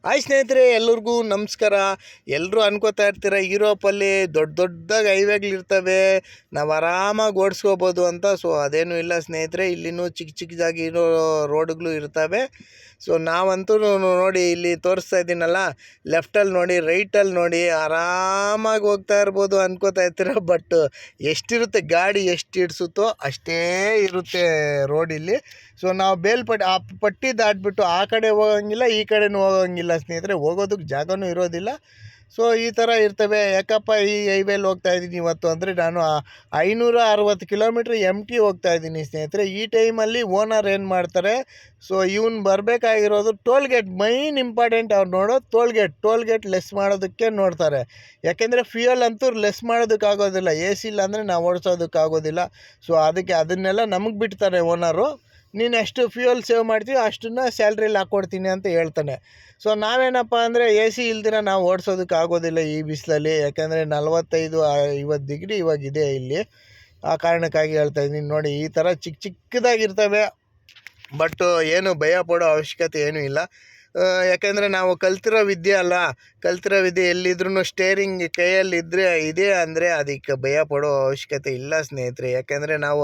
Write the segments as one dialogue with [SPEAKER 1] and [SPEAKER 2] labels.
[SPEAKER 1] Hi ಸ್ನೇಹಿತರೆ, ಎಲ್ಲರಿಗೂ ನಮಸ್ಕಾರ. ಎಲ್ಲರೂ ಅನ್ಕೋತಾ ಇರ್ತೀರ ಯುರೋಪಲ್ಲಿ ದೊಡ್ಡ ದೊಡ್ಡದಾಗಿ ಹೈವೇಗಳಿರ್ತವೆ, ನಾವು ಆರಾಮಾಗಿ ಓಡಿಸ್ಕೋಬೋದು ಅಂತ. ಸೊ ಅದೇನೂ ಇಲ್ಲ ಸ್ನೇಹಿತರೆ, ಇಲ್ಲಿನೂ ಚಿಕ್ಕ ಚಿಕ್ಕದಾಗಿ ಇರೋ ರೋಡ್ಗಳು ಇರ್ತವೆ. ಸೊ ನಾವಂತೂ ನೋಡಿ ಇಲ್ಲಿ ತೋರಿಸ್ತಾ ಇದ್ದೀನಲ್ಲ, ಲೆಫ್ಟಲ್ಲಿ ನೋಡಿ, ರೈಟಲ್ಲಿ ನೋಡಿ, ಆರಾಮಾಗಿ ಹೋಗ್ತಾ ಇರ್ಬೋದು ಅನ್ಕೋತಾ ಇರ್ತೀರ. ಬಟ್ ಎಷ್ಟಿರುತ್ತೆ ಗಾಡಿ, ಎಷ್ಟು ಇಡಿಸುತ್ತೋ ಅಷ್ಟೇ ಇರುತ್ತೆ ರೋಡ್ ಇಲ್ಲಿ. ಸೊ ನಾವು ಬೇಲ್ಪಟ್ಟಿ ಆ ಪಟ್ಟಿ ದಾಟ್ಬಿಟ್ಟು ಆ ಕಡೆ ಹೋಗೋಂಗಿಲ್ಲ, ಈ ಕಡೆನೂ ಹೋಗೋಂಗಿಲ್ಲ ಸ್ನೇಹಿತರೆ, ಹೋಗೋದಕ್ಕೆ ಜಾಗನೂ ಇರೋದಿಲ್ಲ. ಸೊ ಈ ಥರ ಇರ್ತವೆ. ಯಾಕಪ್ಪ ಈ ಹೈವೇಲಿ ಹೋಗ್ತಾ ಇದ್ದೀನಿ ಇವತ್ತು ಅಂದರೆ, ನಾನು 560 ಕಿಲೋಮೀಟ್ರ್ ಟಿ ಹೋಗ್ತಾ ಇದ್ದೀನಿ ಸ್ನೇಹಿತರೆ. ಈ ಟೈಮಲ್ಲಿ ಓನರ್ ಏನು ಮಾಡ್ತಾರೆ, ಸೊ ಇವನು ಬರಬೇಕಾಗಿರೋದು ಟೋಲ್ಗೇಟ್, ಮೈನ್ ಇಂಪಾರ್ಟೆಂಟ್ ಅವ್ರು ನೋಡೋದು ಟೋಲ್ಗೇಟ್ ಲೆಸ್ ಮಾಡೋದಕ್ಕೆ ನೋಡ್ತಾರೆ. ಯಾಕೆಂದರೆ ಫ್ಯೂಯಲ್ ಅಂತೂ ಲೆಸ್ ಮಾಡೋದಕ್ಕಾಗೋದಿಲ್ಲ, ಎ ಸಿ ಇಲ್ಲ ಅಂದರೆ ನಾವು ಓಡಿಸೋದಕ್ಕಾಗೋದಿಲ್ಲ. ಸೊ ಅದನ್ನೆಲ್ಲ ನಮಗೆ ಬಿಡ್ತಾರೆ ಓನರು. ನೀನು ಎಷ್ಟು ಫ್ಯೂಯಲ್ ಸೇವ್ ಮಾಡ್ತೀವಿ ಅಷ್ಟನ್ನು ಸ್ಯಾಲ್ರಿಲಿ ಹಾಕ್ಕೊಡ್ತೀನಿ ಅಂತ ಹೇಳ್ತಾನೆ. ಸೊ ನಾವೇನಪ್ಪ ಅಂದರೆ ಎ ಸಿ ಇಲ್ದಿರ ನಾವು ಓಡಿಸೋದಕ್ಕೆ ಆಗೋದಿಲ್ಲ ಈ ಬಿಸಿಲಲ್ಲಿ. ಯಾಕೆಂದರೆ 45-50 ಡಿಗ್ರಿ ಇವಾಗಿದೆ ಇಲ್ಲಿ. ಆ ಕಾರಣಕ್ಕಾಗಿ ಹೇಳ್ತಾ ಇದ್ದೀನಿ ನೋಡಿ, ಈ ಥರ ಚಿಕ್ಕದಾಗಿರ್ತವೆ. ಬಟ್ ಏನು ಭಯ ಪಡೋ ಅವಶ್ಯಕತೆ ಏನೂ ಇಲ್ಲ. ಯಾಕೆಂದರೆ ನಾವು ಕಲ್ತಿರೋ ವಿದ್ಯೆ ಅಲ್ಲ, ಕಲ್ತಿರೋ ವಿದ್ಯೆ ಎಲ್ಲಿದ್ರೂ ಸ್ಟೇರಿಂಗ್ ಕೈಯಲ್ಲಿದ್ದರೆ ಇದೆ ಅಂದರೆ ಅದಕ್ಕೆ ಭಯ ಪಡೋ ಅವಶ್ಯಕತೆ ಇಲ್ಲ ಸ್ನೇಹಿತರೆ. ಯಾಕೆಂದರೆ ನಾವು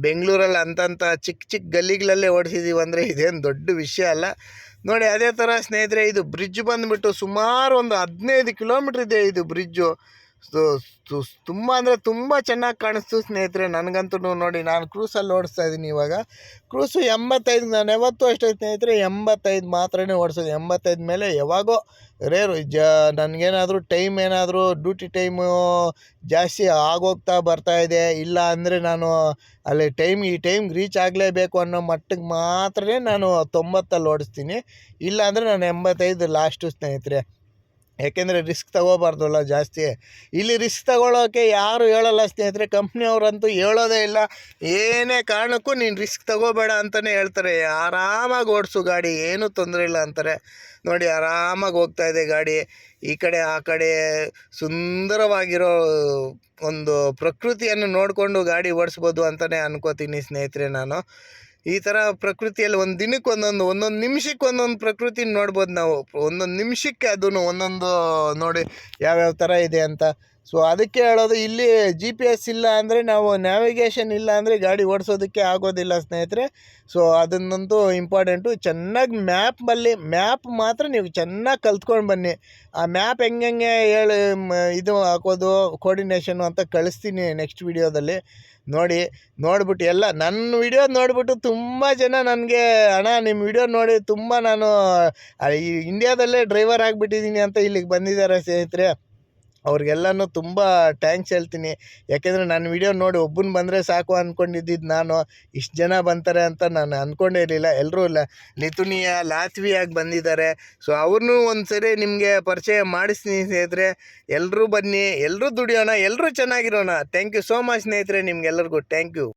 [SPEAKER 1] ಬೆಂಗಳೂರಲ್ಲಿ ಅಂಥ ಚಿಕ್ಕ ಗಲ್ಲಿಗಳಲ್ಲೇ ಓಡಿಸಿದ್ದೀವಿ ಅಂದರೆ ಇದೇನು ದೊಡ್ಡ ವಿಷಯ ಅಲ್ಲ. ನೋಡಿ ಅದೇ ಥರ ಸ್ನೇಹಿತರೆ, ಇದು ಬ್ರಿಡ್ಜ್ ಬಂದುಬಿಟ್ಟು ಸುಮಾರು ಒಂದು 15 ಕಿಲೋಮೀಟ್ರ್ ಇದೆ ಇದು ಬ್ರಿಡ್ಜು. ತುಂಬ ಅಂದರೆ ತುಂಬ ಚೆನ್ನಾಗಿ ಕಾಣಿಸ್ತು ಸ್ನೇಹಿತರೆ ನನಗಂತೂ. ನೋಡಿ ನಾನು ಕ್ರೂಸಲ್ಲಿ ಓಡಿಸ್ತಾ ಇದ್ದೀನಿ ಇವಾಗ. ಕ್ರೂಸು 85, ನಾನು ಯಾವತ್ತೂ ಅಷ್ಟೇ ಸ್ನೇಹಿತರೆ, 85 ಮಾತ್ರನೇ ಓಡಿಸೋದು. 85 ಮೇಲೆ ಯಾವಾಗೋ ರೇರು. ನನಗೇನಾದರೂ ಟೈಮ್ ಏನಾದರೂ ಡ್ಯೂಟಿ ಟೈಮು ಜಾಸ್ತಿ ಆಗೋಗ್ತಾ ಬರ್ತಾಯಿದೆ, ಇಲ್ಲ ಅಂದರೆ ನಾನು ಅಲ್ಲಿ ಈ ಟೈಮ್ಗೆ ರೀಚ್ ಆಗಲೇಬೇಕು ಅನ್ನೋ ಮಟ್ಟಿಗೆ ಮಾತ್ರ ನಾನು 90ಅಲ್ಲಿ ಓಡಿಸ್ತೀನಿ. ಇಲ್ಲ ಅಂದರೆ ನಾನು 85 ಲಾಸ್ಟು ಸ್ನೇಹಿತರೆ. ಯಾಕೆಂದರೆ ರಿಸ್ಕ್ ತೊಗೋಬಾರ್ದಲ್ಲ ಜಾಸ್ತಿ. ಇಲ್ಲಿ ರಿಸ್ಕ್ ತೊಗೊಳ್ಳೋಕ್ಕೆ ಯಾರು ಹೇಳೋಲ್ಲ ಸ್ನೇಹಿತರೆ, ಕಂಪ್ನಿಯವ್ರಂತೂ ಹೇಳೋದೇ ಇಲ್ಲ. ಏನೇ ಕಾರಣಕ್ಕೂ ನೀನು ರಿಸ್ಕ್ ತೊಗೋಬೇಡ ಅಂತಲೇ ಹೇಳ್ತಾರೆ. ಆರಾಮಾಗಿ ಓಡಿಸು ಗಾಡಿ, ಏನೂ ತೊಂದರೆ ಇಲ್ಲ ಅಂತಾರೆ. ನೋಡಿ ಆರಾಮಾಗಿ ಹೋಗ್ತಾಯಿದೆ ಗಾಡಿ. ಈ ಕಡೆ ಆ ಕಡೆ ಸುಂದರವಾಗಿರೋ ಒಂದು ಪ್ರಕೃತಿಯನ್ನು ನೋಡಿಕೊಂಡು ಗಾಡಿ ಓಡಿಸ್ಬೋದು ಅಂತಲೇ ಅನ್ಕೋತೀನಿ ಸ್ನೇಹಿತರೆ ನಾನು. ಈ ಥರ ಪ್ರಕೃತಿಯಲ್ಲಿ ಒಂದು ದಿನಕ್ಕೆ ಒಂದೊಂದು ನಿಮಿಷಕ್ಕೆ ಒಂದೊಂದು ಪ್ರಕೃತಿ ನೋಡ್ಬೋದು ನಾವು. ಒಂದೊಂದು ನಿಮಿಷಕ್ಕೆ ಅದೂ ಒಂದೊಂದು ನೋಡಿ ಯಾವ್ಯಾವ ಥರ ಇದೆ ಅಂತ. ಸೊ ಅದಕ್ಕೆ ಹೇಳೋದು, ಇಲ್ಲಿ GPS ಇಲ್ಲ ಅಂದರೆ, ನಾವು ನ್ಯಾವಿಗೇಷನ್ ಇಲ್ಲ ಅಂದರೆ ಗಾಡಿ ಓಡಿಸೋದಕ್ಕೆ ಆಗೋದಿಲ್ಲ ಸ್ನೇಹಿತರೆ. ಸೊ ಅದನ್ನಂತೂ ಇಂಪಾರ್ಟೆಂಟು. ಚೆನ್ನಾಗಿ ಮ್ಯಾಪ್ ಮಾತ್ರ ನೀವು ಚೆನ್ನಾಗಿ ಕಲ್ತ್ಕೊಂಡು ಬನ್ನಿ. ಆ ಮ್ಯಾಪ್ ಹೆಂಗೆ ಇದು ಹಾಕೋದು, ಕೋರ್ಡಿನೇಷನು ಅಂತ ಕಳಿಸ್ತೀನಿ ನೆಕ್ಸ್ಟ್ ವಿಡಿಯೋದಲ್ಲಿ. ನೋಡಿಬಿಟ್ಟು ಎಲ್ಲ ನನ್ನ ವಿಡಿಯೋ ನೋಡಿಬಿಟ್ಟು ತುಂಬ ಜನ ನನಗೆ, ಅಣ್ಣ ನಿಮ್ಮ ವಿಡಿಯೋ ನೋಡಿ ತುಂಬ ನಾನು ಈ ಇಂಡಿಯಾದಲ್ಲೇ ಡ್ರೈವರ್ ಆಗಿಬಿಟ್ಟಿದ್ದೀನಿ ಅಂತ ಇಲ್ಲಿಗೆ ಬಂದಿದ್ದಾರೆ ಸ್ನೇಹಿತರೆ. ಅವ್ರಿಗೆಲ್ಲನೂ ತುಂಬ ಥ್ಯಾಂಕ್ಸ್ ಹೇಳ್ತೀನಿ. ಯಾಕೆಂದರೆ ನನ್ನ ವಿಡಿಯೋ ನೋಡಿ ಒಬ್ಬನು ಬಂದರೆ ಸಾಕು ಅಂದ್ಕೊಂಡಿದ್ದು ನಾನು. ಇಷ್ಟು ಜನ ಬಂತಾರೆ ಅಂತ ನಾನು ಅಂದ್ಕೊಂಡೇ ಇರಲಿಲ್ಲ. ಎಲ್ಲರೂ ಲಿಥುನಿಯಾ, ಲಾತ್ವಿಯಾಗಿ ಬಂದಿದ್ದಾರೆ. ಸೊ ಅವ್ರನ್ನೂ ಒಂದು ಸರಿ ನಿಮಗೆ ಪರಿಚಯ ಮಾಡಿಸ್ತೀನಿ ಸ್ನೇಹಿತರೆ. ಎಲ್ಲರೂ ಬನ್ನಿ, ಎಲ್ಲರೂ ದುಡಿಯೋಣ, ಎಲ್ಲರೂ ಚೆನ್ನಾಗಿರೋಣ. ಥ್ಯಾಂಕ್ ಯು ಸೋ ಮಚ್ ಸ್ನೇಹಿತರೆ, ನಿಮ್ಗೆಲ್ಲರಿಗೂ ಥ್ಯಾಂಕ್ ಯು.